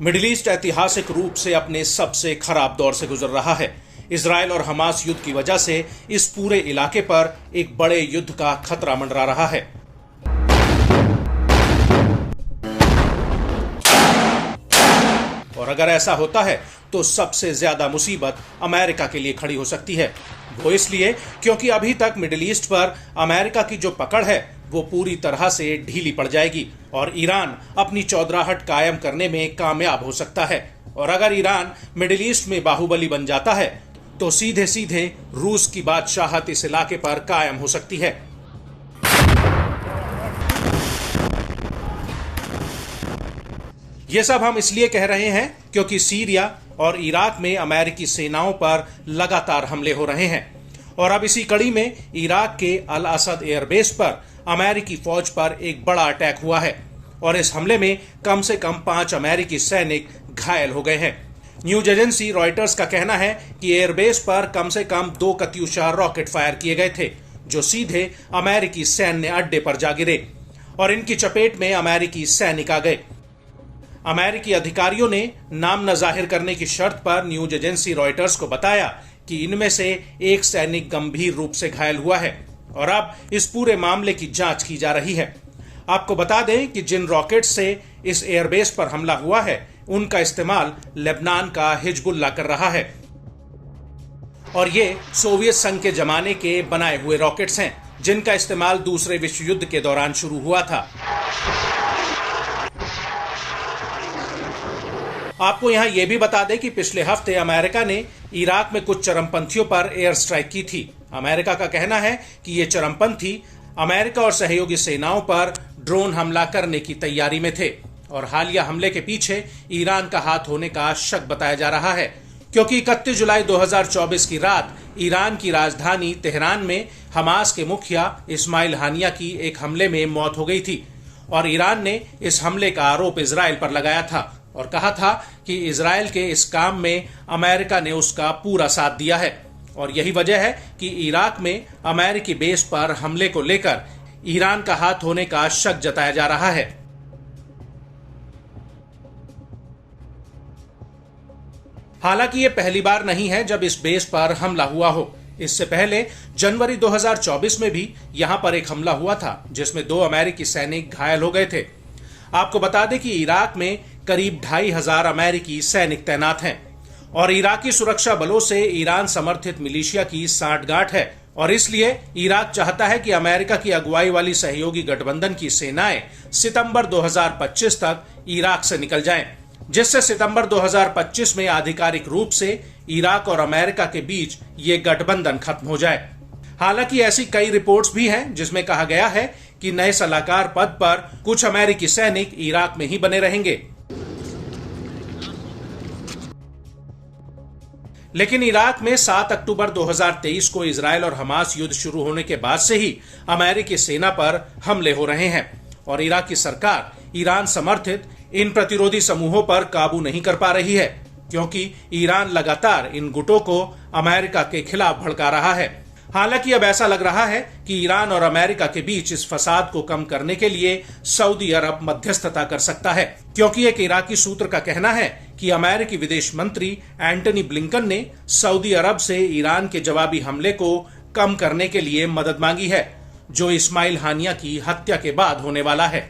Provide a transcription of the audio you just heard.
Middle east ऐतिहासिक रूप से अपने सबसे खराब दौर से गुजर रहा है। इजराइल और हमास युद्ध की वजह से इस पूरे इलाके पर एक बड़े युद्ध का खतरा मंडरा रहा है। और अगर ऐसा होता है तो सबसे ज्यादा मुसीबत अमेरिका के लिए खड़ी हो सकती है। वो इसलिए क्योंकि अभी तक मिडिल ईस्ट पर अमेरिका की जो पकड़ है वो पूरी तरह से ढीली पड़ जाएगी और ईरान अपनी चौधराहट कायम करने में कामयाब हो सकता है। और अगर ईरान मिडिल ईस्ट में बाहुबली बन जाता है तो सीधे सीधे रूस की बादशाहत इस इलाके पर कायम हो सकती है। ये सब हम इसलिए कह रहे हैं क्योंकि सीरिया और इराक में अमेरिकी सेनाओं पर लगातार हमले हो रहे हैं और अब इसी कड़ी में इराक के अल असद एयरबेस पर अमेरिकी फौज पर एक बड़ा अटैक हुआ है और इस हमले में कम से कम 5 अमेरिकी सैनिक घायल हो गए हैं। न्यूज एजेंसी रॉयटर्स का कहना है कि एयरबेस पर कम से कम 2 कत्यूशा रॉकेट फायर किए गए थे जो सीधे अमेरिकी सैन्य अड्डे पर जा गिरे और इनकी चपेट में अमेरिकी सैनिक आ गए। अमेरिकी अधिकारियों ने नाम न जाहिर करने की शर्त पर न्यूज एजेंसी रॉयटर्स को बताया कि इनमें से एक सैनिक गंभीर रूप से घायल हुआ है और अब इस पूरे मामले की जांच की जा रही है। आपको बता दें कि जिन रॉकेट से इस एयरबेस पर हमला हुआ है उनका इस्तेमाल लेबनान का हिजबुल्लाह कर रहा है और ये सोवियत संघ के जमाने के बनाए हुए रॉकेट्स हैं जिनका इस्तेमाल दूसरे विश्व युद्ध के दौरान शुरू हुआ था। आपको यहां यह भी बता दें कि पिछले हफ्ते अमेरिका ने इराक में कुछ चरमपंथियों पर एयर स्ट्राइक की थी। अमेरिका का कहना है कि ये चरमपंथी अमेरिका और सहयोगी सेनाओं पर ड्रोन हमला करने की तैयारी में थे और हालिया हमले के पीछे ईरान का हाथ होने का शक बताया जा रहा है क्योंकि 31 जुलाई 2024 की रात ईरान की राजधानी तेहरान में हमास के मुखिया इस्माइल हानिया की एक हमले में मौत हो गई थी और ईरान ने इस हमले का आरोप इजराइल पर लगाया था और कहा था कि इजराइल के इस काम में अमेरिका ने उसका पूरा साथ दिया है और यही वजह है कि इराक में अमेरिकी बेस पर हमले को लेकर ईरान का हाथ होने का शक जताया जा रहा है। हालांकि ये पहली बार नहीं है जब इस बेस पर हमला हुआ हो। इससे पहले जनवरी 2024 में भी यहां पर एक हमला हुआ था जिसमें 2 अमेरिकी सैनिक घायल हो गए थे। आपको बता दें कि इराक में करीब 2500 अमेरिकी सैनिक तैनात हैं और इराकी सुरक्षा बलों से ईरान समर्थित मिलिशिया की सांठगांठ है और इसलिए इराक चाहता है कि अमेरिका की अगुवाई वाली सहयोगी गठबंधन की सेनाएं सितंबर 2025 तक इराक से निकल जाएं, जिससे सितंबर 2025 में आधिकारिक रूप से इराक और अमेरिका के बीच ये गठबंधन खत्म हो जाए। हालांकि ऐसी कई रिपोर्ट्स भी हैं जिसमें कहा गया है कि नए सलाहकार पद पर कुछ अमेरिकी सैनिक इराक में ही बने रहेंगे। लेकिन इराक में 7 अक्टूबर 2023 को इजराइल और हमास युद्ध शुरू होने के बाद से ही अमेरिकी सेना पर हमले हो रहे हैं और इराक की सरकार ईरान समर्थित इन प्रतिरोधी समूहों पर काबू नहीं कर पा रही है क्योंकि ईरान लगातार इन गुटों को अमेरिका के खिलाफ भड़का रहा है। हालांकि अब ऐसा लग रहा है कि ईरान और अमेरिका के बीच इस फसाद को कम करने के लिए सऊदी अरब मध्यस्थता कर सकता है क्योंकि एक इराकी सूत्र का कहना है कि अमेरिकी विदेश मंत्री एंटनी ब्लिंकन ने सऊदी अरब से ईरान के जवाबी हमले को कम करने के लिए मदद मांगी है जो इस्माइल हानिया की हत्या के बाद होने वाला है।